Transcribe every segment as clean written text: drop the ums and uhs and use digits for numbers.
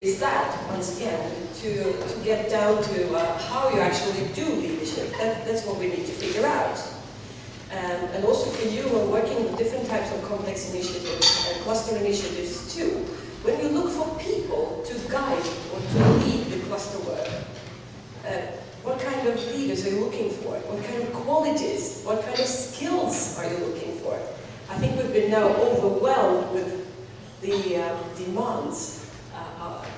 is that, once again, to get down to how you actually do leadership. That's what we need to figure out. And also for you who are working with different types of complex initiatives and cluster initiatives too, when you look for people to guide or to lead the cluster work, what kind of leaders are you looking for? What kind of qualities, what kind of skills are you looking for? I think we've been now overwhelmed with the demands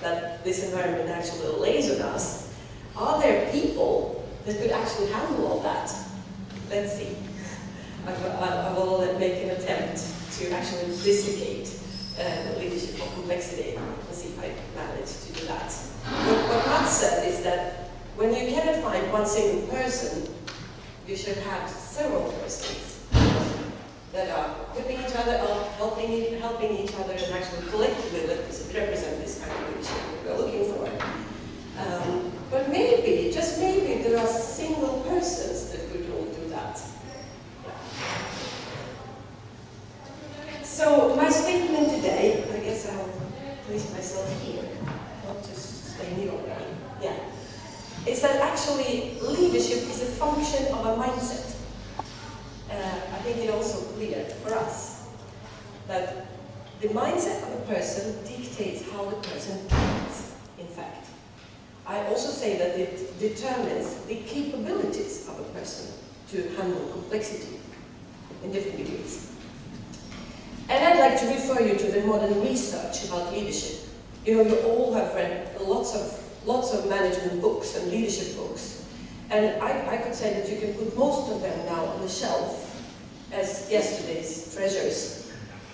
that this environment actually lays on us. Are there people that could actually handle all that? Let's see. I will make an attempt to actually investigate leadership of complexity and see if I manage to do that. What Matt said is that when you cannot find one single person, you should have several persons that are equipping each other up, helping each other, and actually collectively represent this kind of leadership that we're looking for. But maybe, just maybe, there are single persons that could all do that. So my statement today, I guess I'll place myself here, not just stay near me. Yeah, is that actually leadership is a function of a mindset. I think it's also clear for us that the mindset of a person dictates how the person acts, in fact. I also say that it determines the capabilities of a person to handle complexity in different degrees. And I'd like to refer you to the modern research about leadership. You know, you all have read lots of management books and leadership books. And I could say that you can put most of them now on the shelf as yesterday's treasures.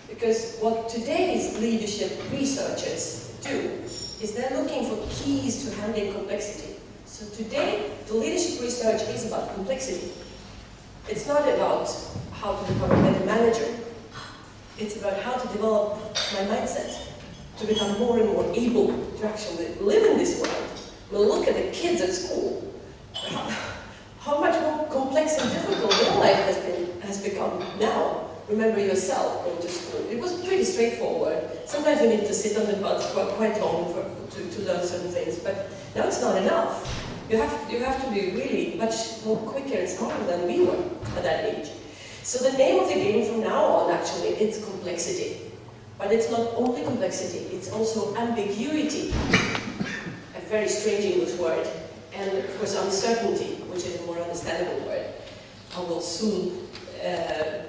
Because what today's leadership researchers do is they're looking for keys to handling complexity. So today, the leadership research is about complexity. It's not about how to become a better manager. It's about how to develop my mindset, to become more and more able to actually live in this world. We'll look at the kids at school. How much more complex and difficult their life has become now. Remember yourself going to school. It was pretty straightforward. Sometimes you need to sit on the bus for quite long to learn certain things, but now it's not enough. You have to be really much more quicker and smarter than we were at that age. So the name of the game from now on, actually, it's complexity. But it's not only complexity, it's also ambiguity. A very strange English word. And of course, uncertainty, which is a more understandable word. I will soon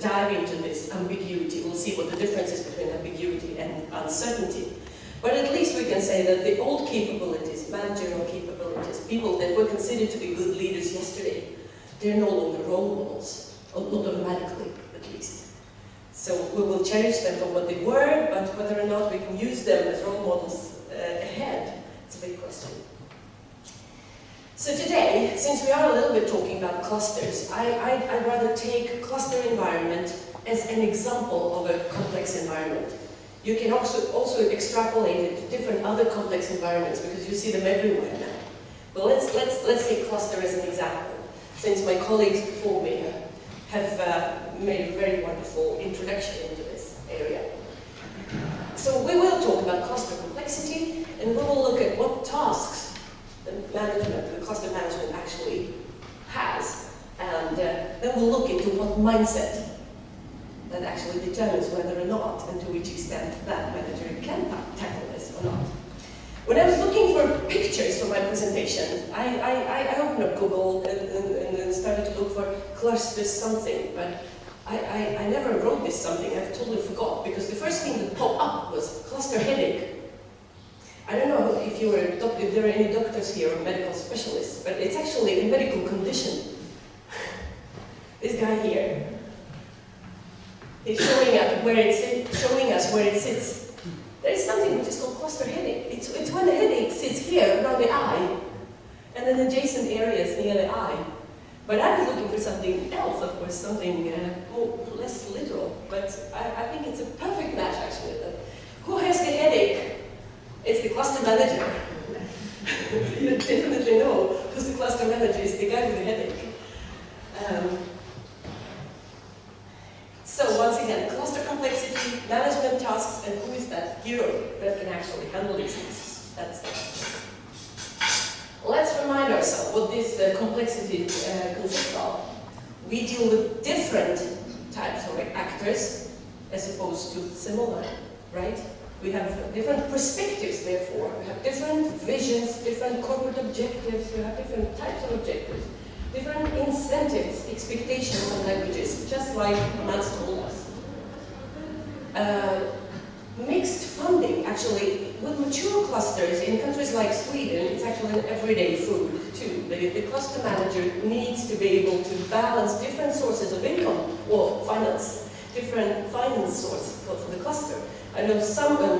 dive into this ambiguity. We'll see what the difference is between ambiguity and uncertainty. But at least we can say that the old capabilities, managerial capabilities, people that were considered to be good leaders yesterday, they're no longer role models, not automatically, at least. So we will cherish them for what they were, but whether or not we can use them as role models ahead, it's a big question. So today, since we are a little bit talking about clusters, I'd rather take cluster environment as an example of a complex environment. You can also extrapolate it to different other complex environments because you see them everywhere now. But let's take cluster as an example, since my colleagues before me have made a very wonderful introduction into this area. So we will talk about cluster complexity, and we will look at what tasks the cluster management actually has, and then we'll look into what mindset that actually determines whether or not and to which extent that manager can tackle this or not. When I was looking for pictures for my presentation, I opened up Google and started to look for cluster something, but I never wrote this something. I totally forgot, because the first thing that popped up was cluster headache. I don't know if there are any doctors here or medical specialists, but it's actually a medical condition. This guy here is showing us where it sits. There is something which is called cluster headache. It's when the headache sits here around the eye, and then adjacent areas near the eye. But I was looking for something else, of course, something less literal. But I think it's a perfect match, actually. Who has the headache? It's the cluster manager. You definitely know who's the cluster manager. It's the guy with the headache. So once again, cluster complexity, management tasks, and who is that hero that can actually handle these things? That's universal, what this complexity consists of. We deal with different types of actors as opposed to similar, right? We have different perspectives, therefore. We have different visions, different corporate objectives, we have different types of objectives, different incentives, expectations, and languages, just like Mats told us. Mixed funding, actually, with mature clusters in countries like Sweden, it's actually an everyday food too. The cluster manager needs to be able to balance different sources of income or finance, different finance sources for the cluster. I know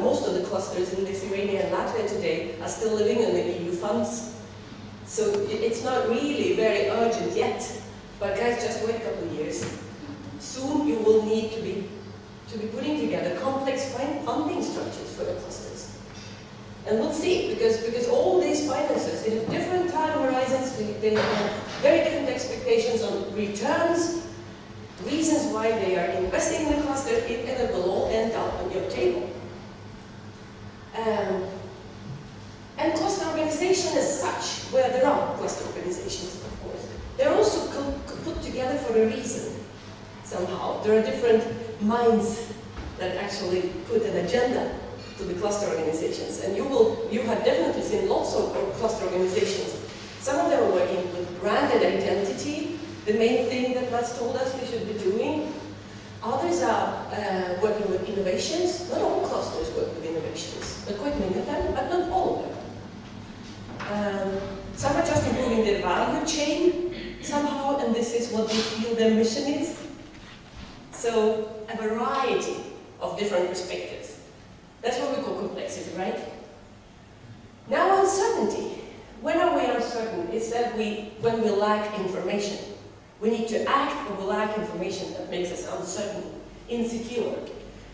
most of the clusters in Lithuania and Latvia today are still living on the EU funds. So it's not really very urgent yet, but guys, just wait a couple of years. Soon you will need to be putting together complex funding structures for the clusters. And we'll see, because all these finances, they have different time horizons, they have very different expectations on returns, reasons why they are investing in the cluster, and it will all end up on your table. And cluster organization as such, where there are cluster organizations, of course, they're also put together for a reason, somehow. There are different minds that actually put an agenda to the cluster organizations. And you have definitely seen lots of cluster organizations. Some of them are working with branded identity, the main thing that Mats told us we should be doing. Others are working with innovations. Not all clusters work with innovations, but quite many of them, but not all of them. Some are just improving their value chain somehow, and this is what they feel their mission is. So, a variety of different perspectives. That's what we call complexity, right? Now, uncertainty. When are we uncertain? It's that when we lack information. We need to act, but we lack information that makes us uncertain, insecure.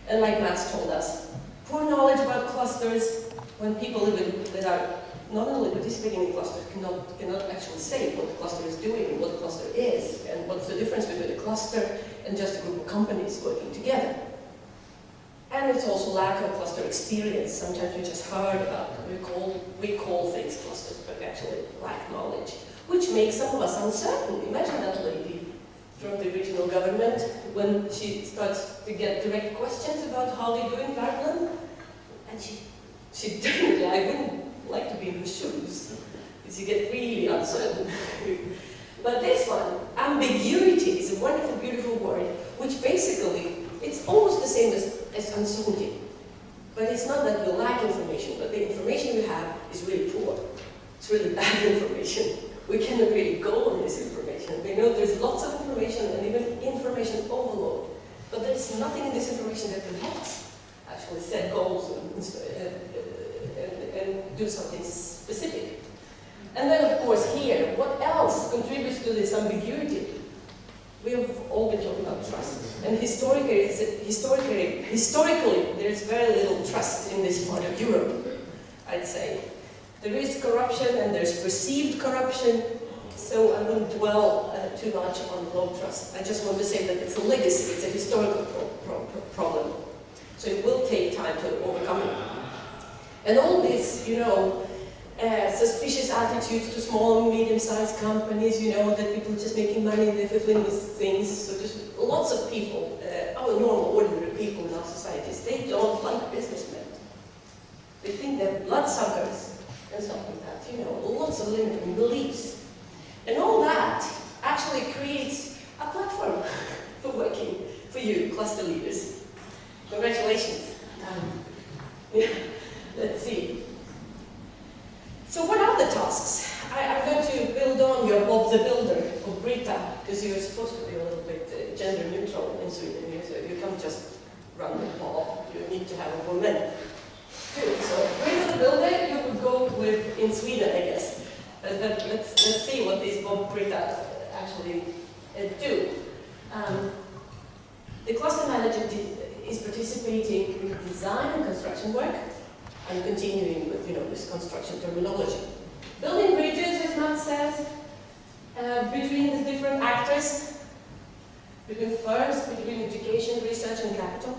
And like Mats told us, poor knowledge about clusters, when people that are not only participating in clusters cannot actually say what the cluster is doing and what the cluster is, and what's the difference between a cluster and just a group of companies working together. And it's also lack of cluster experience. Sometimes we just heard about it. We call things clusters, but we actually lack knowledge, which makes some of us uncertain. Imagine that lady from the regional government when she starts to get direct questions about how they do in Värmland, and she definitely, I wouldn't like to be in her shoes, because you get really uncertain. But this one, ambiguity, is a wonderful, beautiful word, which basically, it's almost the same as uncertainty. But it's not that we lack information, but the information we have is really poor. It's really bad information. We cannot really go on this information. We know there's lots of information and even information overload. But there's nothing in this information that can help us actually set goals and do something specific. And then, of course, here, what else contributes to this ambiguity? We have all been talking about trust. And historically, there's very little trust in this part of Europe, I'd say. There is corruption and there's perceived corruption, so I wouldn't dwell too much on low trust. I just want to say that it's a legacy, it's a historical problem. So it will take time to overcome it. And all this, suspicious attitudes to small and medium-sized companies, that people are just making money and they're fulfilling these things. So just lots of people, our normal, ordinary people in our societies, they don't like businessmen. They think they're bloodsuckers and stuff like that, lots of limiting beliefs. And all that actually creates a platform for working for you, cluster leaders. Congratulations. Let's see. So what are the tasks? I'm going to build on your Bob the Builder of Brita, because you're supposed to be a little bit gender neutral in Sweden. So you can't just run with Bob. You need to have a woman too. So Brita the Builder, you would go with in Sweden, I guess. But let's see what these Bob Brita actually do. The cluster manager is participating in design and construction work, and continuing with, this construction terminology. Building bridges, as Matt says, between the different actors, between firms, between education, research, and capital.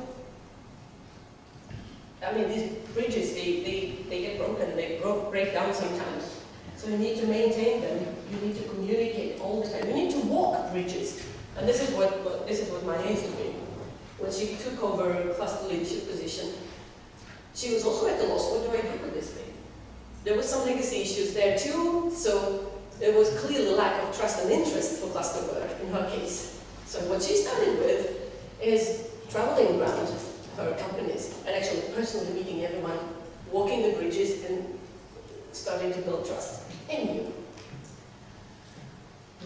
I mean, these bridges, they get broken, they break down sometimes. So you need to maintain them, you need to communicate all the time, you need to walk bridges. And this is what Maria used to do. When she took over a cluster leadership position, she was also at a loss, what do I do with this thing? There was some legacy issues there too, so there was clearly lack of trust and interest for cluster work in her case. So what she started with is traveling around her companies and actually personally meeting everyone, walking the bridges and starting to build trust in you.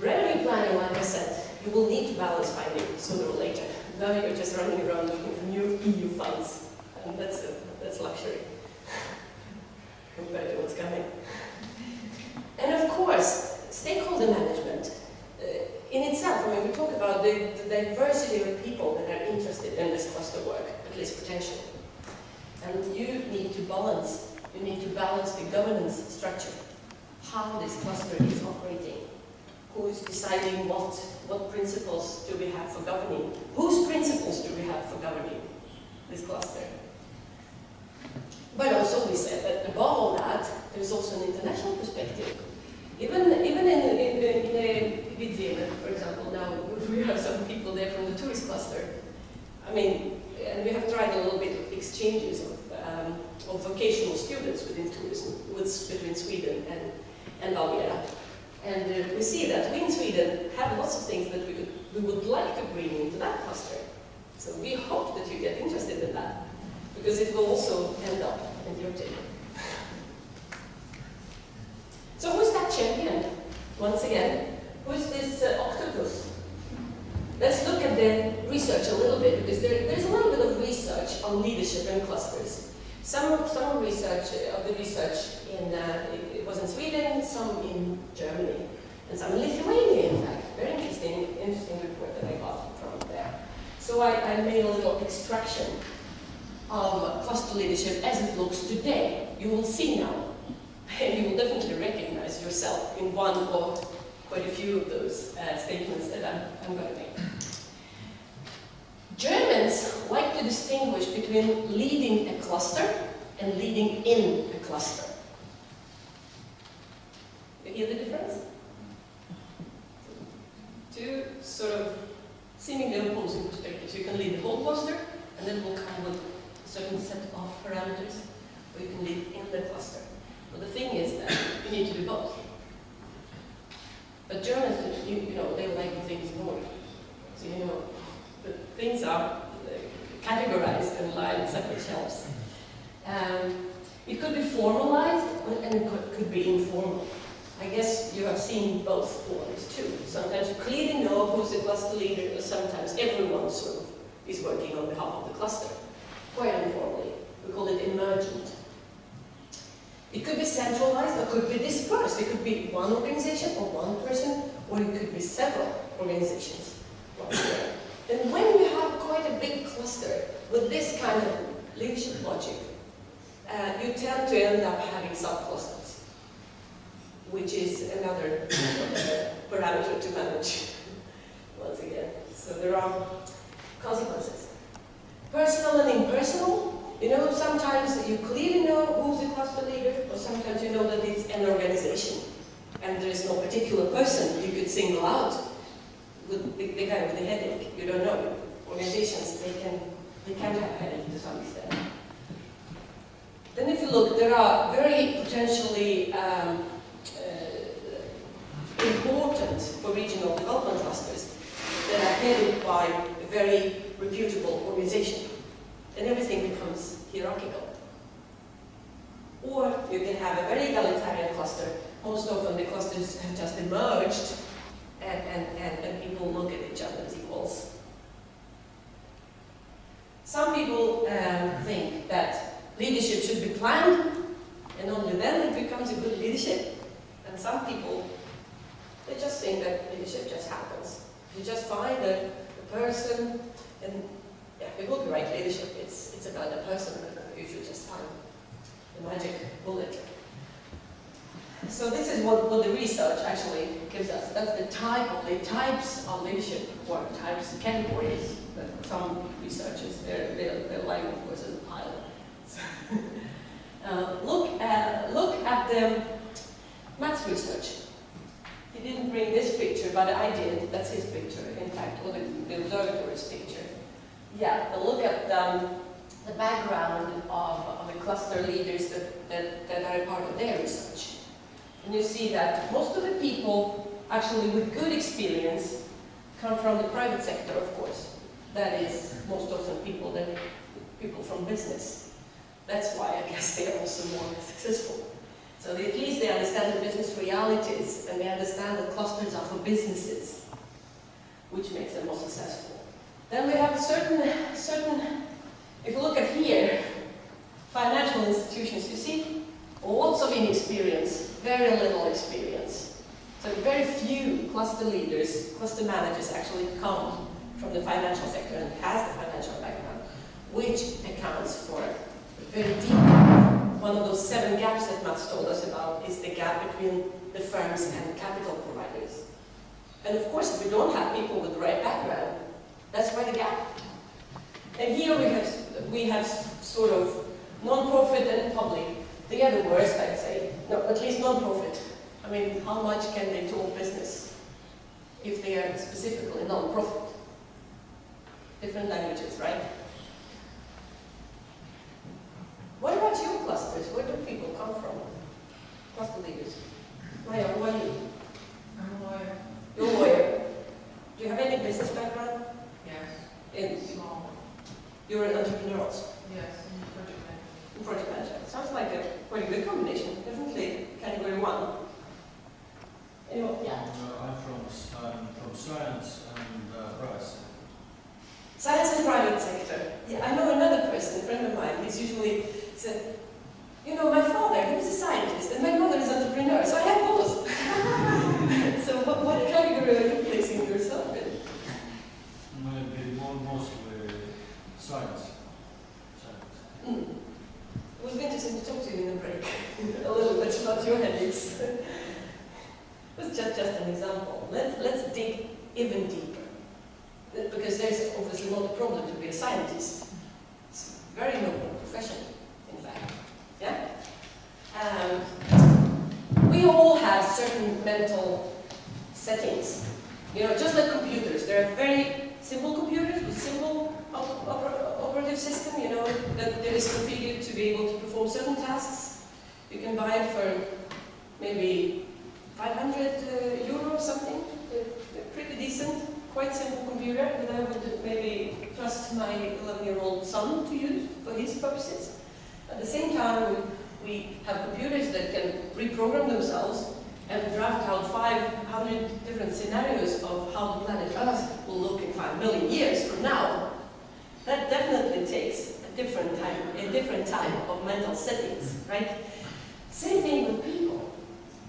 Revenue planning, like I said, you will need to balance finding sooner or later. Now you're just running around looking for new EU funds, and that's luxury compared to what's coming. And of course, stakeholder management in itself, I mean, we talk about the diversity of people that are interested in this cluster work, at least potentially. And you need to balance the governance structure, how this cluster is operating, who is deciding what principles do we have for governing, whose principles do we have for governing this cluster. But also we said that above all that, there's also an international perspective. Even in Vidzeme, for example, now we have some people there from the tourist cluster. I mean, and we have tried a little bit of exchanges of vocational students within tourism, between Sweden and Bulgaria. And we see that we in Sweden have lots of things that we would like to bring into that cluster. So we hope that you get interested in that, because it will also end up in your team. So who's that champion? Once again, who's this octopus? Let's look at the research a little bit, because there's a little bit of research on leadership and clusters. Some research of the research it was in Sweden, some in Germany, and some in Lithuania, in fact. Very interesting report that I got from there. So I made a little extraction of cluster leadership as it looks today. You will see now, and you will definitely recognize yourself in one or quite a few of those statements that I'm going to make. Germans like to distinguish between leading a cluster and leading in a cluster. You hear the difference? Two sort of seemingly opposing perspectives. You can lead the whole cluster, and then will come with a certain set of parameters, or you can lead in the cluster. But the thing is that you need to do both. But Germans, you know, they like things more. So you know, the things are categorized and lie in separate shelves. It could be formalized, and it could be informal. I guess you have seen both forms too. Sometimes you clearly know who's the cluster leader, or sometimes everyone sort of is working on behalf of the cluster. Quite informally. We call it emergent. It could be centralized or could be dispersed. It could be one organization or one person, or it could be several organizations. And when you have quite a big cluster with this kind of leadership logic, you tend to end up having subclusters, which is another parameter to manage, once again. So there are consequences. Personal and impersonal. You know, sometimes you clearly know who's the cluster leader, or sometimes you know that it's an organization, and there is no particular person you could single out with the guy with the headache. You don't know. Organizations, they can have headache to some extent. Then if you look, there are very potentially important for regional development clusters that are headed by a very reputable organization. And everything becomes hierarchical. Or you can have a very egalitarian cluster. Most often the clusters have just emerged and people look at each other as equals. Some people think that leadership should be planned, and only then it becomes a good leadership. And some people, they just think that leadership just happens. You just find a person, and yeah, it will be right leadership. It's about the person that you should just find the magic bullet. So this is what the research actually gives us. That's the types of leadership work, types, categories that some researchers, they're like, of course, as a pilot. So, look at Matt's research. He didn't bring this picture, but I did. That's his picture, in fact, or the observatory's picture. Yeah, but look at the background of the cluster leaders that are part of their research. And you see that most of the people, actually with good experience, come from the private sector, of course. That is most often people from business. That's why I guess they are also more successful. So at least they understand the business realities, and they understand that clusters are for businesses, which makes them more successful. Then we have certain, if you look at here, financial institutions, you see lots of inexperience, very little experience. So very few cluster leaders, cluster managers actually come from the financial sector and has the financial background, which accounts for very deep. One of those 7 gaps that Mats told us about is the gap between the firms and capital providers. And of course, if we don't have people with the right background, that's why the gap. And here we have sort of non-profit and public. They are the worst, I'd say. No, at least non-profit. I mean, how much can they talk business if they are specifically non-profit? Different languages, right? What about your clusters? Where do people come from? Cluster leaders. Maya, who are you? I'm a lawyer. You're a lawyer. Do you have any business background? Yes. Small. You're an entrepreneur also? Yes, in project management. In project management. Sounds like a pretty good combination. Definitely category 1. Anyone? Yeah. I'm from science and private sector. Science and private sector. Yeah, I know another person, a friend of mine, he's usually said, you know, my father, he was a scientist, and my mother is an entrepreneur, so I have both. So what category are you placing yourself in? Maybe mostly science. It was interesting to talk to you in the break, a little bit about your headaches. It was just an example. Let's dig even deeper. Because there's obviously not a problem to be a scientist. It's a very noble profession, in fact. Yeah? We all have certain mental settings. You know, just like computers. There are very simple computers with simple operative system, you know, that is configured to be able to perform certain tasks. You can buy it for maybe 500 euro or something. They're pretty decent. Quite simple computer that I would maybe trust my 11-year-old son to use for his purposes. At the same time, we have computers that can reprogram themselves and draft out 500 different scenarios of how the planet Earth will look in 5 million years from now. That definitely takes a different type of mental settings, right? Same thing with people.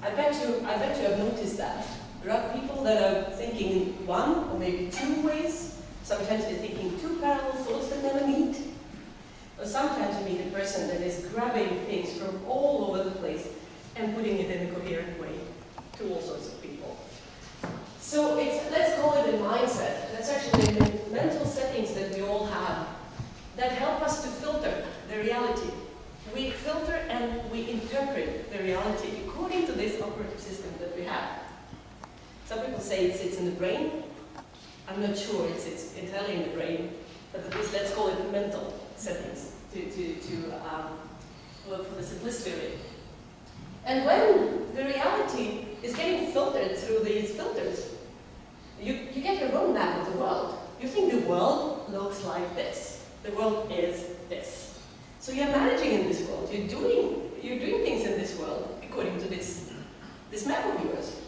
I bet you have noticed that. There are people that are thinking in 1 or maybe 2 ways. Sometimes they're thinking 2 parallel thoughts that never meet. Or sometimes you meet a person that is grabbing things from all over the place and putting it in a coherent way to all sorts of people. So let's call it a mindset. That's actually the mental settings that we all have that help us to filter the reality. We filter and we interpret the reality according to this operative system that we have. Some people say it sits in the brain. I'm not sure it sits entirely in the brain, but at least let's call it mental settings for the simplicity of it. And when the reality is getting filtered through these filters, you get your own map of the world. You think the world looks like this. The world is this. So you're managing in this world. You're doing things in this world according to this map of yours.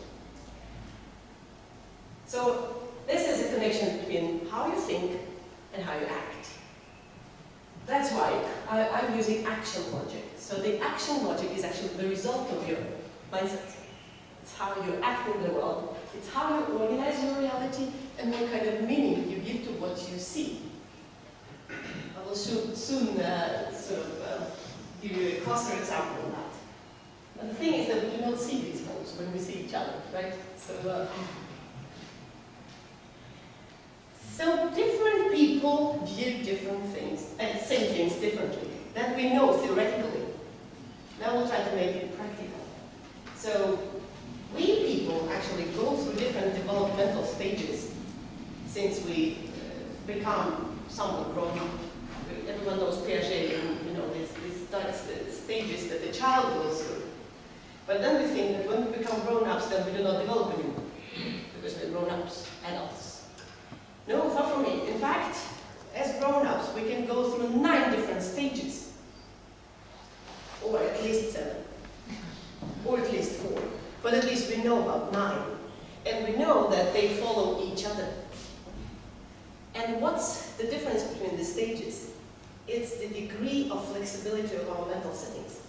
So this is a connection between how you think and how you act. That's why I'm using action logic. So the action logic is actually the result of your mindset. It's how you act in the world. It's how you organize your reality and what kind of meaning you give to what you see. I will soon give you a cluster example of that. But the thing is that we do not see these holes when we see each other, right? So different people view different things and same things differently. That we know theoretically. Now we'll try to make it practical. So since we become somewhat grown up. Everyone knows Piaget and these stages that the child goes through. But then we think that when we become grown-ups, then we do not develop anymore, because we're grown-ups, adults. No, far from it. In fact, as grown-ups, we can go through 9 different stages, or at least 7, or at least 4. But at least we know about 9. And we know that they follow each other. And what's the difference between the stages? It's the degree of flexibility of our mental settings.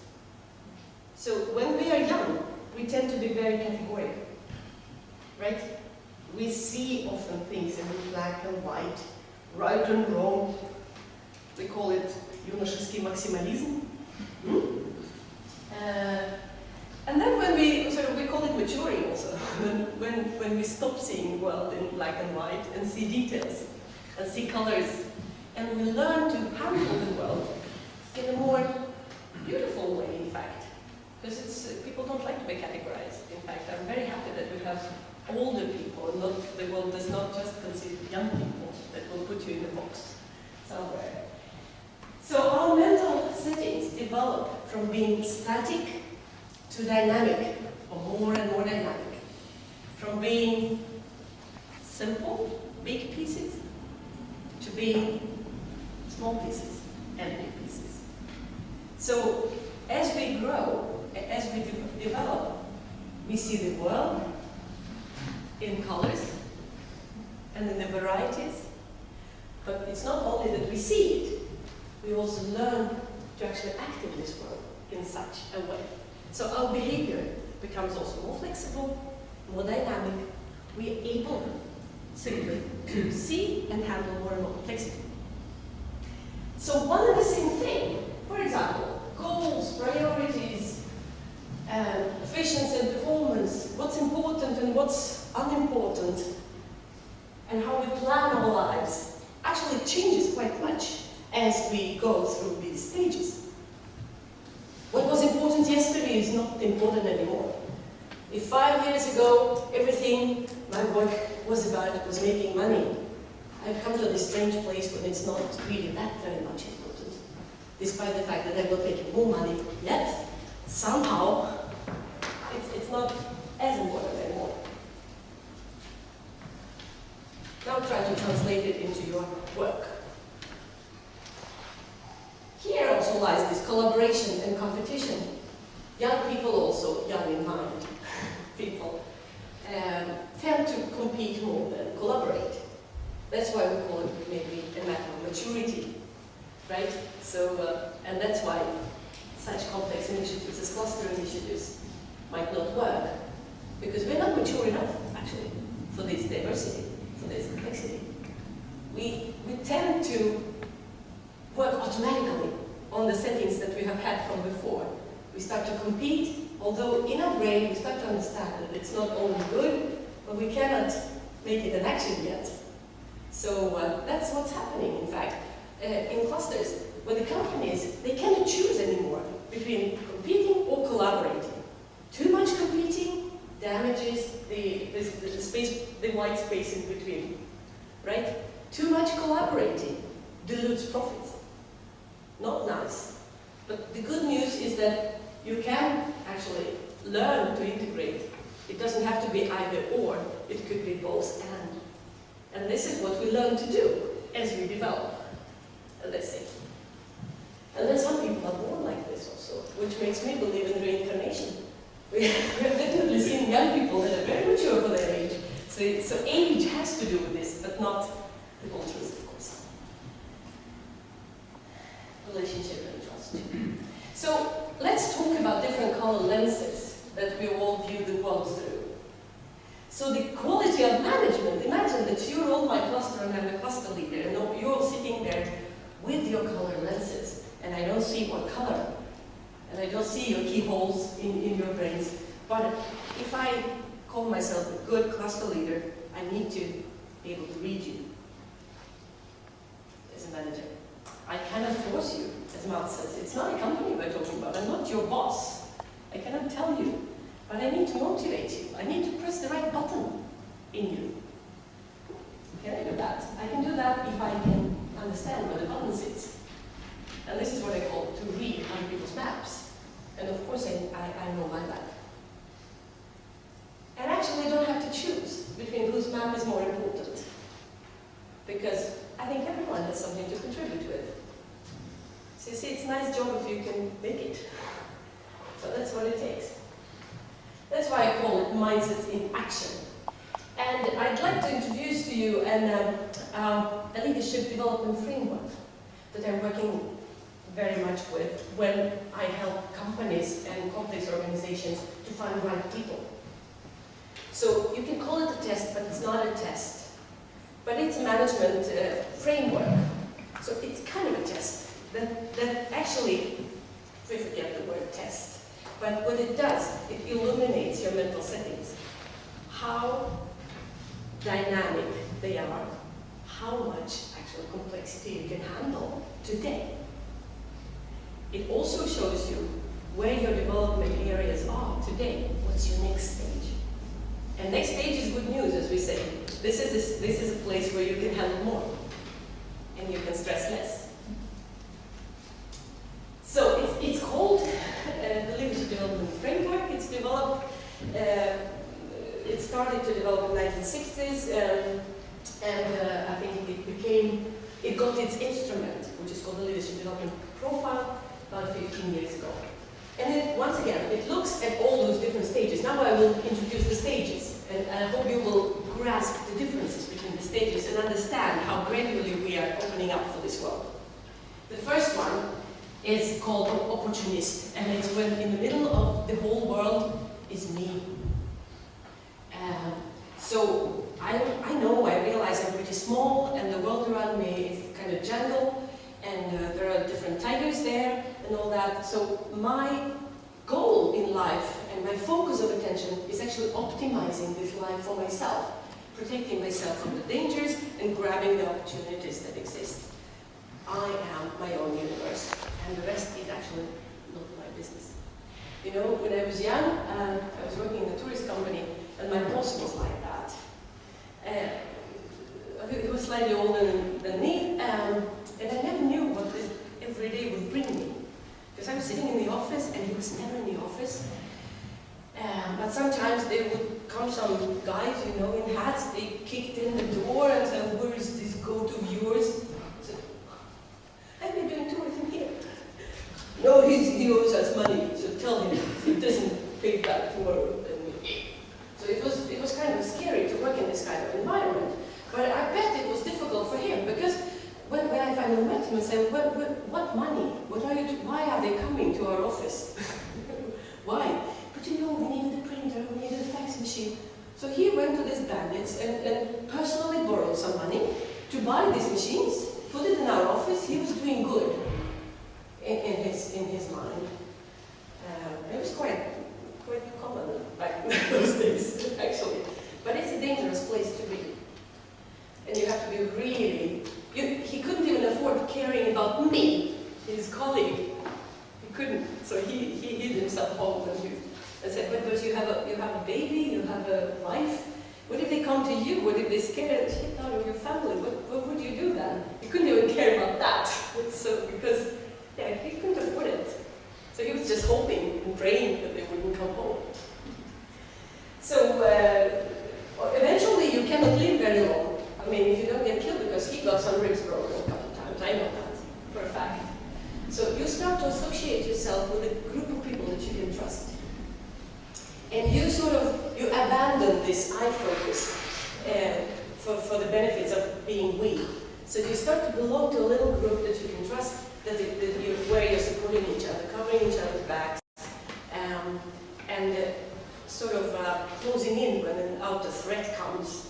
So when we are young, we tend to be very categorical, right? We see often things in black and white, right and wrong. We call it юношеский максимализм. And then when we call it maturing also, when we stop seeing the world in black and white and see details and see colors, and we learn to handle the world in a more beautiful way, in fact. Because people don't like to be categorized. In fact, I'm very happy that we have older people, and the world does not just consider young people that will put you in a box somewhere. So our mental settings develop from being static to dynamic, or more and more dynamic. From being simple, big pieces, to being small pieces and big pieces. So as we grow, as we develop, we see the world in colors and in the varieties. But it's not only that we see it, we also learn to actually act in this world in such a way. So our behavior becomes also more flexible, more dynamic. We are able simply to see and handle more and more complexity. So one and the same thing, for example, goals, priorities, efficiency and performance, what's important and what's unimportant, and how we plan our lives actually changes quite much as we go through these stages. What was important yesterday is not important anymore. If 5 years ago everything my work was about was making money, I've come to this strange place when it's not really that very much important. Despite the fact that I'm not making more money yet, somehow it's not as important anymore. Now try to translate it into your work. Here also lies this collaboration and competition. Young people also, young in mind people, tend to compete more than collaborate. That's why we call it maybe a matter of maturity, right? So, and that's why such complex initiatives as cluster initiatives might not work, because we're not mature enough, actually, for this diversity, for this complexity. We tend to work automatically on the settings that we have had from before. We start to compete, although in our brain we start to understand that it's not only good, but we cannot make it an action yet. So that's what's happening, in fact, in clusters, where the companies, they cannot choose anymore between competing or collaborating. Too much competing damages the space, the white space in between, right? Too much collaborating dilutes profits. Not nice. But the good news is that you can actually learn to integrate. It doesn't have to be either or, it could be both and. And this is what we learn to do as we develop, let's say. And then some people are born like this also, which makes me believe in reincarnation. We have definitely seen young people that are very mature for their age. So age has to do with this, but not the cultures, of course. Relationship and trust. So let's talk about different color lenses that we all view the world through. So the quality of management, imagine that you're all my cluster and I'm a cluster leader, and you're all sitting there with your color lenses, and I don't see what color, and I don't see your keyholes in your brains. But if I call myself a good cluster leader, I need to be able to read you as a manager. I cannot force you, as Matt says. It's not a company we're talking about. I'm not your boss. I cannot tell you. But I need to motivate you. I need to press the right button in you. Can I do that? something to contribute with. So you see, it's a nice job if you can make it. So that's what it takes. That's why I call it mindsets in action. And I'd like to introduce to you a leadership development framework that I'm working very much with when I help companies and complex organizations to find the right people. So you can call it a test, but it's not a test. But it's a management framework. So it's kind of a test that actually, we forget the word test, but what it does, it illuminates your mental settings. How dynamic they are, how much actual complexity you can handle today. It also shows you where your development areas are today. What's your next stage? And next stage is good news, as we say. This is a place where you can handle more and you can stress less. So it's called the Leadership Development Framework. It's developed. It started to develop in the 1960s, and I think it got its instrument, which is called the Leadership Development Profile, about 15 years ago. And once again, it looks at all those different stages. Now I will introduce the stages, and I hope you will grasp the differences between the stages and understand how gradually we are opening up for this world. The first one is called opportunist, and it's when in the middle of the whole world is me. So I realize I'm pretty small, and the world around me is kind of jungle, and there are different tigers there, and all that. So my goal in life and my focus of attention is actually optimizing this life for myself, protecting myself from the dangers and grabbing the opportunities that exist. I am my own universe, and the rest is actually not my business. You know, when I was young, I was working in a tourist company, and my boss was like that. He was slightly older than me, and I never knew what this every day would bring me. Because I was sitting in the office, and he was never in the office. But sometimes there would come some guys, you know, in hats. They kicked in the door and said, "Where is this goat of yours?" I said, "I've been doing tourism here." "No, he owes us money, so tell him if he doesn't pay back tomorrow." So it was kind of scary to work in this kind of environment. But I bet it was difficult for him, because when I finally met him and said, what money? Why are they coming to our office? Why? But you know, we needed a printer, we needed a fax machine. So he went to these bandits and personally borrowed some money to buy these machines, put it in our office. He was doing good in his mind. It was quite common back in those days, actually. But it's a dangerous place to be. And you have to be really... he couldn't even afford caring about me, his colleague. He couldn't. So he hid himself home and said, "But you have a baby, you have a wife. What if they come to you? What if they scare the shit out of your family? What would you do then?" He couldn't even care about that. So because he couldn't afford it. So he was just hoping and praying that they wouldn't come home. So eventually you cannot live very long. I mean, if you don't get killed, because he got some ribs broken a couple of times, I know that for a fact. So you start to associate yourself with a group of people that you can trust. And you you abandon this I focus for the benefits of being we. So you start to belong to a little group that you can trust, where you're supporting each other, covering each other's backs, and closing in when an outer threat comes.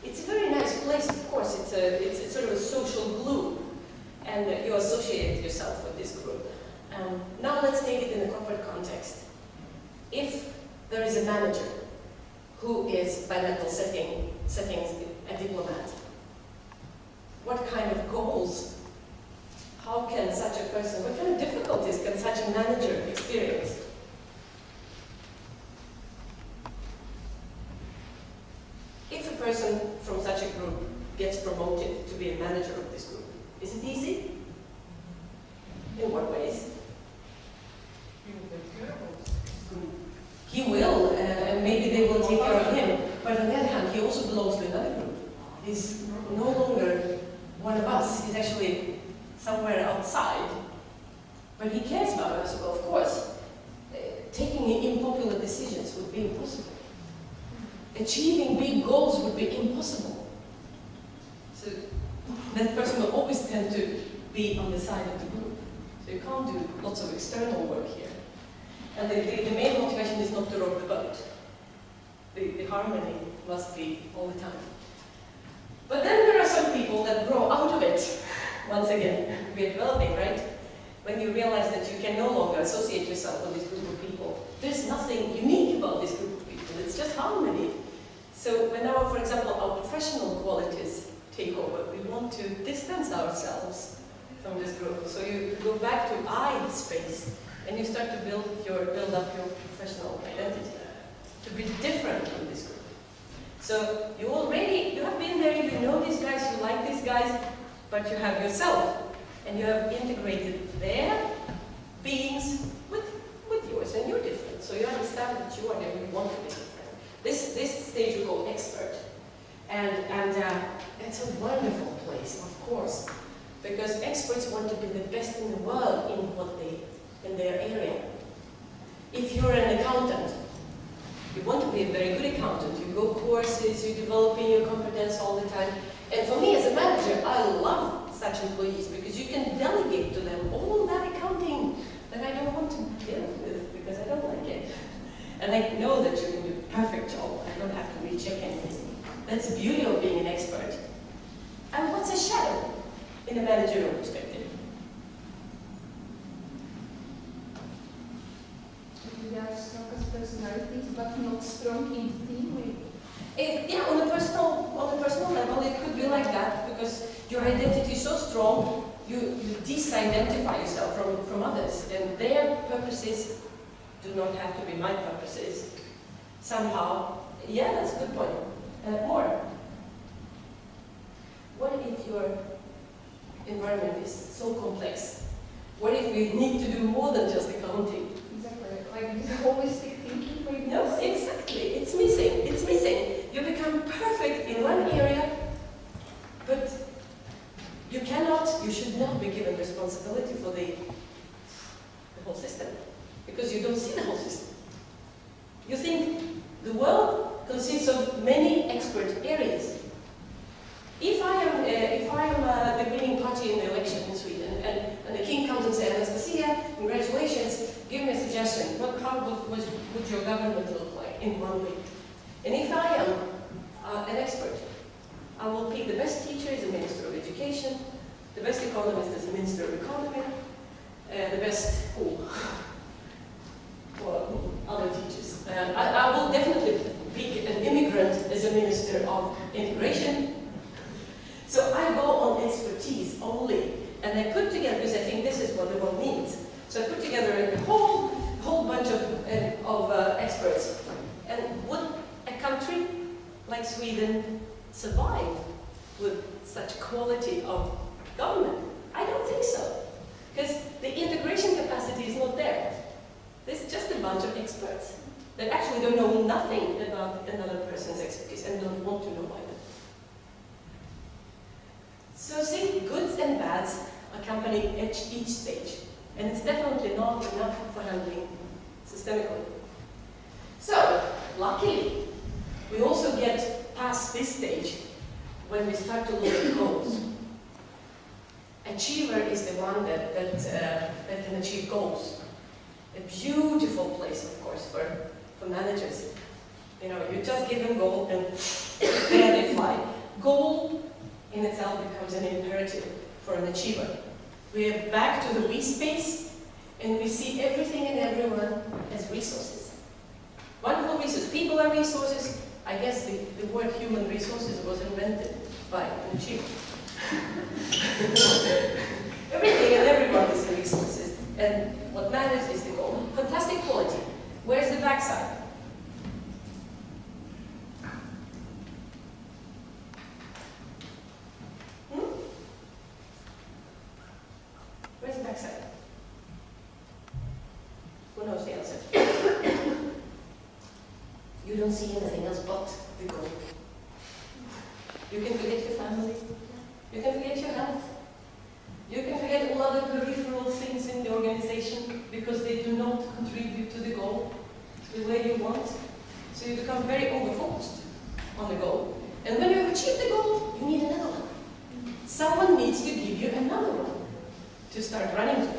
It's a very nice place, of course. It's sort of a social glue, and you associate yourself with this group. Now let's take it in a corporate context. If there is a manager who is, by mental settings, a diplomat, what kind of goals, how can such a person, what kind of difficulties can such a manager experience? If a person from such a group gets promoted to be a manager of this group, is it easy? In what ways? He will, and maybe they will take care of him. But on the other hand, he also belongs to another group. He's no longer one of us is actually somewhere outside, but he cares about us, well, of course, taking unpopular decisions would be impossible. Achieving big goals would be impossible. So that person will always tend to be on the side of the group. So you can't do lots of external work here. And the main motivation is not to rock the boat. The harmony must be all the time. But then there are some people that grow out of it. Once again, we're developing, right? When you realize that you can no longer associate yourself with this group of people, there's nothing unique about this group of people, it's just harmony. So when our, for example, our professional qualities take over, we want to distance ourselves from this group. So you go back to I space, and you start to build up your professional identity, to be different from this group. So you have been there, you know these guys, you like these guys, but you have yourself, and you have integrated their beings with yours, and you're different. So you understand that you are different, you want to be different. This stage we call expert, and it's a wonderful place, of course, because experts want to be the best in the world in their area. If you're an accountant, you want to be a very good accountant. You go courses, you're developing your competence all the time. And for me as a manager, I love such employees because you can delegate to them all that accounting that I don't want to deal with because I don't like it. And I know that you can do a perfect job. I don't have to recheck anything. That's the beauty of being an expert. And what's a shadow in a managerial perspective? We are strong as personalities, but not strong in team. Yeah, on a personal level, it could be like that because your identity is so strong, you disidentify yourself from others, and their purposes do not have to be my purposes. Somehow, yeah, that's a good point. More. What if your environment is so complex? What if we need to do more than just accounting? Exactly. Like this holistic thinking, maybe. No, exactly. It's missing. It's missing. You become perfect in one area, but you should not be given responsibility for the whole system, because you don't see the whole system. You think the world consists of many expert areas. If I am the winning party in the election in Sweden, and the king comes and says, Anastasia, congratulations, give me a suggestion. How would your government look like in 1 week? And if I am an expert, I will pick the best teacher as a Minister of Education, the best economist as a Minister of Economy, the best other teachers. I will definitely pick an immigrant as a Minister of Integration. So I go on expertise only, and I put together, because I think this is what the world needs. So I put together a whole bunch of experts. And would a country like Sweden survive with such quality of government? I don't think so, because the integration capacity is not there. There's just a bunch of experts that actually don't know nothing about another person's expertise and don't want to know either. So see, goods and bads accompany each stage, and it's definitely not enough for handling systemically. So, luckily, we also get past this stage when we start to look at goals. Achiever is the one that can achieve goals. A beautiful place, of course, for managers. You know, you just give them goal and there they fly. Goal in itself becomes an imperative for an achiever. We are back to the we space, and we see everything and everyone as resources. Wonderful resources. People are resources. I guess the word human resources was invented by an achiever. Everything and everyone is resources. And what matters is the goal. Fantastic quality. Where's the backside? Where's the backside? Who knows the answer? You don't see anything else but the goal. You can forget your family. You can forget your health. You can forget all other peripheral things in the organization because they do not contribute to the goal the way you want. So you become very over-focused on the goal. And when you've achieved the goal, you need another one. Someone needs to give you another one to start running to.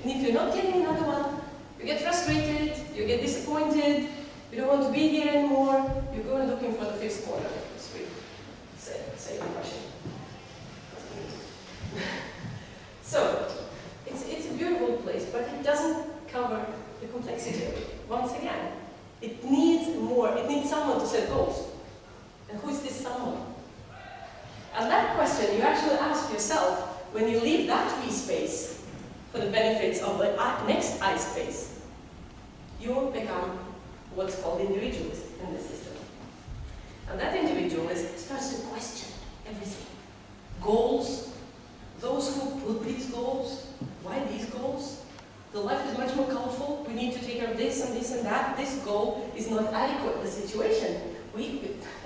And if you're not getting another one, you get frustrated, you get disappointed, you don't want to be here anymore, you go and looking for the fifth corner of the street. Say in Russian. So, it's a beautiful place, but it doesn't cover the complexity of it. Once again, it needs more, it needs someone to set goals. And who is this someone? And that question you actually ask yourself when you leave that V space for the benefits of the next I space. You become what's called individualist in the system. And that individualist starts to question everything. Goals, those who put these goals, why these goals? The life is much more colorful, we need to take care of this and that. This goal is not adequate, the situation.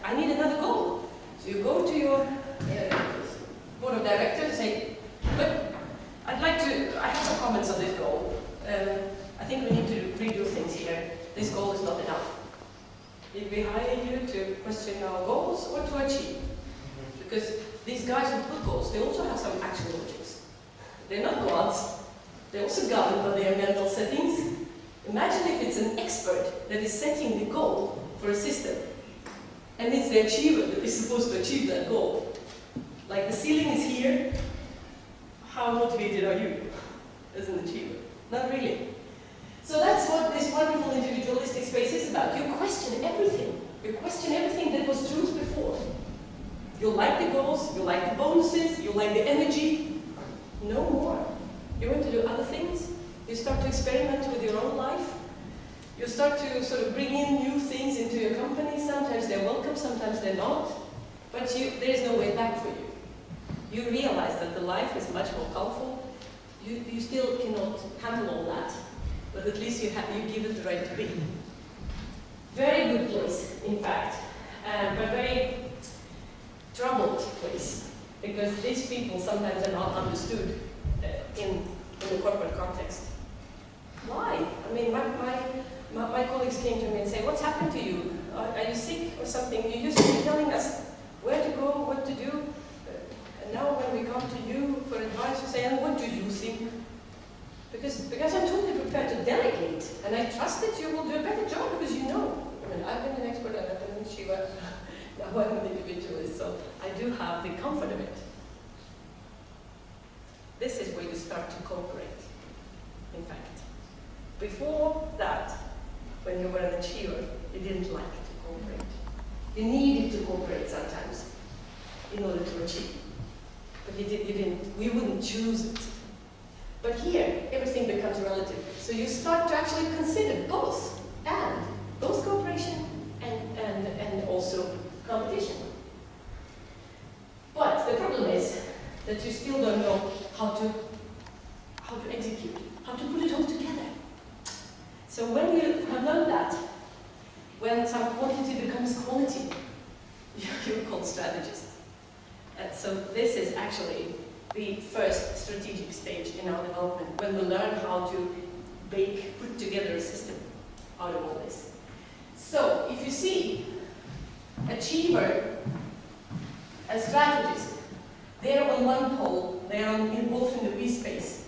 I need another goal. So you go to your board of directors and say, but I have some comments on this goal. I think we need to redo things here. This goal is not enough. Did we hire you to question our goals or to achieve? Because these guys who put goals, they also have some action logics. They're not gods. They're also governed by their mental settings. Imagine if it's an expert that is setting the goal for a system. And it's the achiever that is supposed to achieve that goal. Like the ceiling is here. How motivated are you as an achiever? Not really. So that's what this wonderful individualistic space is about. You question everything. You question everything that was truth before. You like the goals, you like the bonuses, you like the energy. No more. You want to do other things. You start to experiment with your own life. You start to sort of bring in new things into your company. Sometimes they're welcome, sometimes they're not. But there is no way back for you. You realize that the life is much more colorful. You still cannot handle all that. But at least you give it the right to be. Very good place, in fact. But very troubled place. Because these people sometimes are not understood in the corporate context. Why? I mean, my colleagues came to me and say, what's happened to you? Are you sick or something? You used to be telling us where to go, what to do. And now when we come to you for advice, you say, and what do you think? Because I'm totally prepared to delegate. And I trust that you will do a better job because you know. I mean, I've been an expert and I've been an achiever. Now I'm an individualist, so I do have the comfort of it. This is where you start to cooperate, in fact. Before that, when you were an achiever, you didn't like to cooperate. You needed to cooperate sometimes in order to achieve. But we wouldn't choose it. But here, everything becomes relative. So you start to actually consider both cooperation and also competition. But the problem is that you still don't know how to execute, how to put it all together. So when you have learned that, when some quantity becomes quality, you're called strategist. And so this is actually the first strategic stage in our development, when we learn how to put together a system out of all this. So if you see achiever and strategist, they're on one pole, they're both in the V space.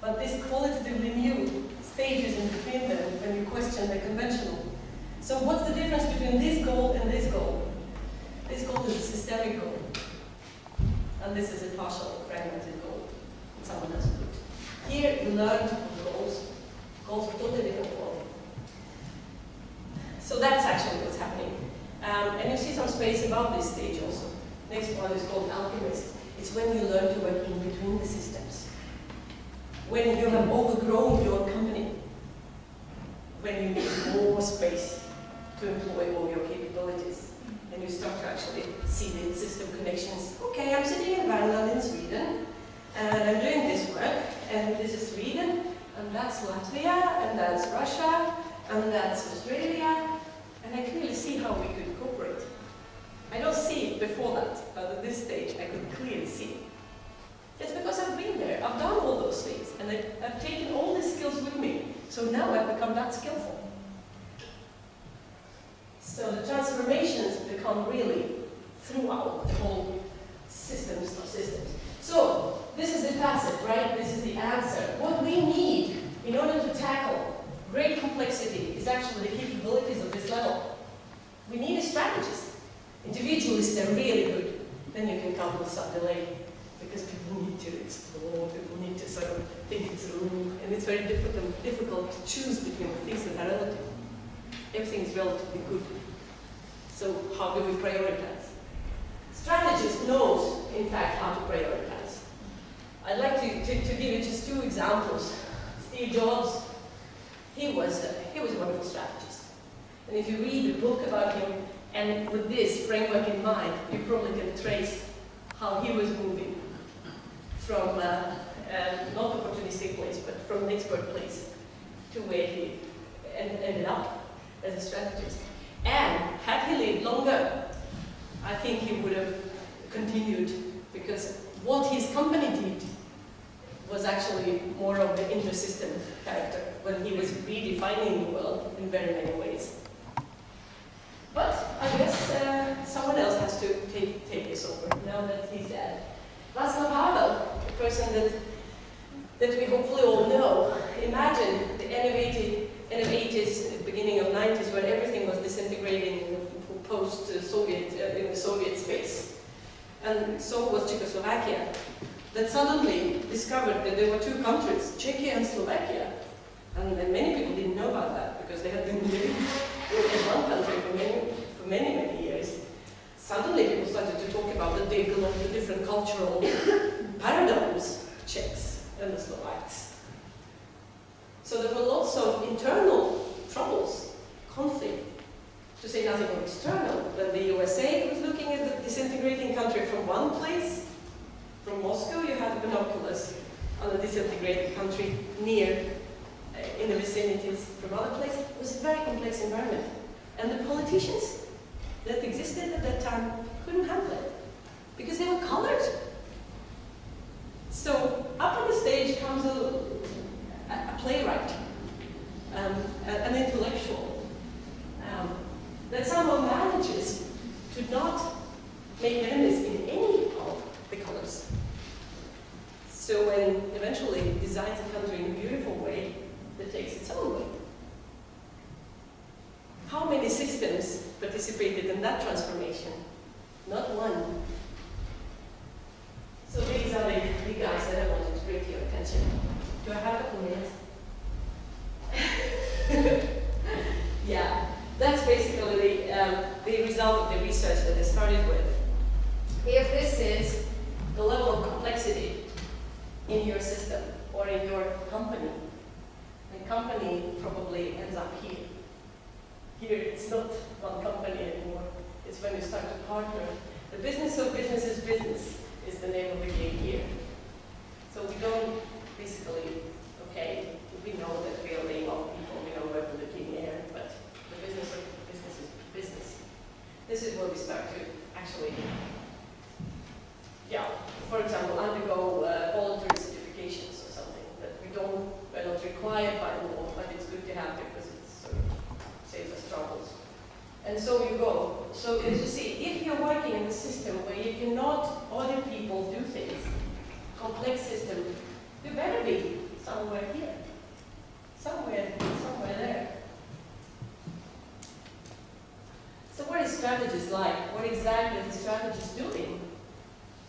But this qualitatively new stages in between them when you question the conventional. So what's the difference between this goal and this goal? This goal is a systemic goal. And this is a partial, fragmented goal that someone has put. Here you learn goals with totally different quality. So that's actually what's happening. And you see some space above this stage also. Next one is called alchemist. It's when you learn to work in between the systems. When you have overgrown your company. When you need more space to employ all your capabilities. And you start to actually see the system connections. Okay, I'm sitting in Värmland in Sweden, and I'm doing this work, and this is Sweden, and that's Latvia, and that's Russia, and that's Australia, and I clearly see how we could cooperate. I don't see it before that, but at this stage I could clearly So the transformations become really throughout the whole systems of systems. So this is the facet, right? This is the answer. What we need in order to tackle great complexity is actually the capabilities of this level. We need a strategist. Individualists are really good. Then you can come with some delay because people need to explore, people need to sort of think it through, and it's very difficult to choose between the things that are relative. Everything is relatively good. So how do we prioritize? Strategist knows, in fact, how to prioritize. I'd like to give you just two examples. Steve Jobs, he was a wonderful strategist. And if you read the book about him, and with this framework in mind, you probably can trace how he was moving from not opportunistic place, but from an expert place to where he ended up as a strategist. And had he lived longer, I think he would have continued, because what his company did was actually more of the inter-system character when he was redefining the world in very many ways. But I guess someone else has to take this over now that he's dead. Václav Havel, a person that we hopefully all know. Imagine the end of 80s, beginning of 90s, where everything was disintegrating in the post-Soviet, in the Soviet space. And so was Czechoslovakia, that suddenly discovered that there were two countries, Czechia and Slovakia. And many people didn't know about that because they had been living in one country for many years. Suddenly people started to talk about that they belong to different cultural paradigms, Czechs and the Slovaks. So there were lots of internal troubles, conflict, to say nothing of external. When the USA was looking at the disintegrating country from one place, from Moscow, you had binoculars on a disintegrated country near, in the vicinities from other places. It was a very complex environment. And the politicians that existed at that time couldn't handle it because they were colored. So up on the stage comes a playwright, an intellectual, that somehow manages to not make enemies in any of the colors. So when eventually designs a country in a beautiful way that takes its own way. How many systems participated in that transformation? Not one. So these are the guys that I wanted to bring to your attention. Do I have a couple minutes? Yeah, that's basically the result of the research that I started with. If this is the level of complexity in your system or in your company, the company probably ends up here. Here it's not one company anymore. It's when you start to partner. The business of business is business is the name of the game here. So we don't basically, okay, we know that we are laying off people, we know we're polluting air, but the business of business is business. This is where we start to actually, yeah, for example, undergo voluntary certifications or something that we're not required by the law, but it's good to have because it sort of saves us troubles. And so you go. So as you see, if you're working in a system where you cannot other people do things, complex system, you better be somewhere here, somewhere there. So what is strategist like? What exactly is the strategist doing?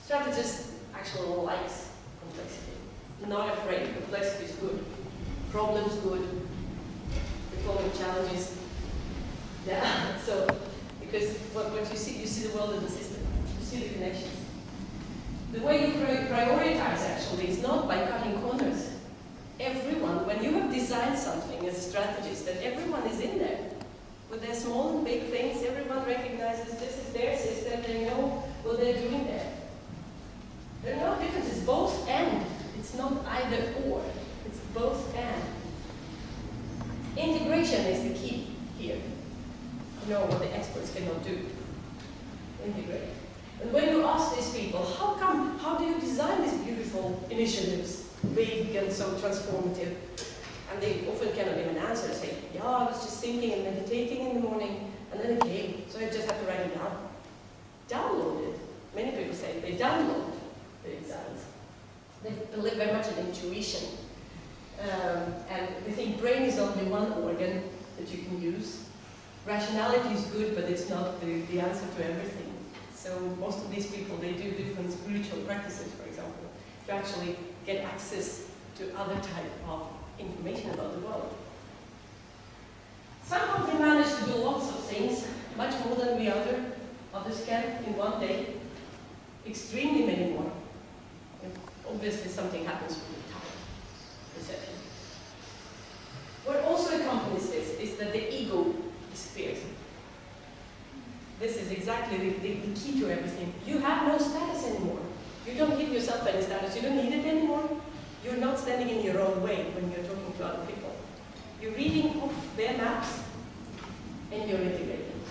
Strategist actually likes complexity. Not afraid. Complexity is good. Problems good. Deploying challenges. Yeah. So because what you see the world as a system. You see the connections. The way you prioritize actually is not by cutting corners. Everyone, when you have designed something as a strategist, that everyone is in there. With their small and big things, everyone recognizes this is their system, they know what they're doing there. There are no differences, both and. It's not either or, it's both and. Integration is the key here. You know what the experts cannot do. Integrate. And when you ask these people, how do you design these beautiful initiatives, big and so transformative? And they often cannot even answer, say, yeah, I was just thinking and meditating in the morning, and then it came and intuition. And we think brain is only one organ that you can use. Rationality is good, but it's not the answer to everything. So most of these people, they do different spiritual practices, for example, to actually get access to other type of information about the world. Somehow we manage to do lots of things, much more than others can in one day, extremely many more. And obviously something happens with time, perception. What also accompanies this is that the ego disappears. This is exactly the key to everything. You have no status anymore. You don't give yourself any status. You don't need it anymore. You're not standing in your own way when you're talking to other people. You're reading off their maps and you're integrating.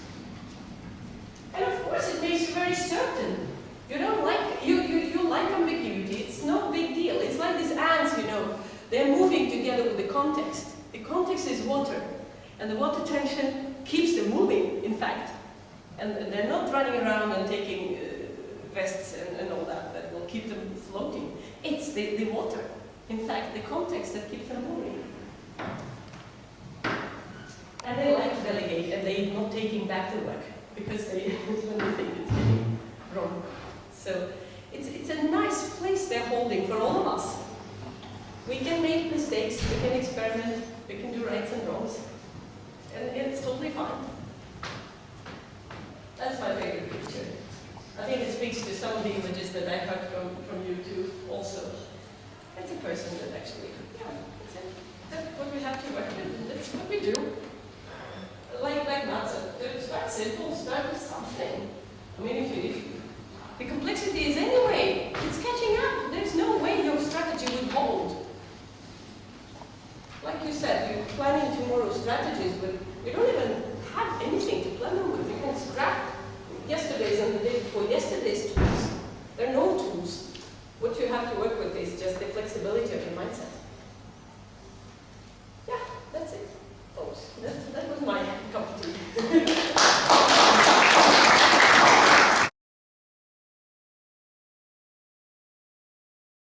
And of course it makes you very certain. You don't like, you like ambiguity. It's no big deal. It's like these ants, you know, they're moving together with the context. The context is water. And the water tension keeps them moving, in fact. And they're not running around and taking vests and all that will keep them floating. It's the water, in fact, the context that keeps them moving. And they like to delegate, and they're not taking back the work, because when they think it's getting wrong. So it's a nice place they're holding for all of us. We can make mistakes, we can experiment, we can do rights and wrongs, and it's totally fine. That's my favorite picture. I think it speaks to some of the images that I heard from you too, also. That's a person that actually, yeah, that's it. That's what we have to work with. That's what we do. Like Natsa, it's quite simple, start with something. I mean, if the complexity is anyway, it's catching up. There's no way your strategy would hold. Like you said, you're planning tomorrow's strategies, but we don't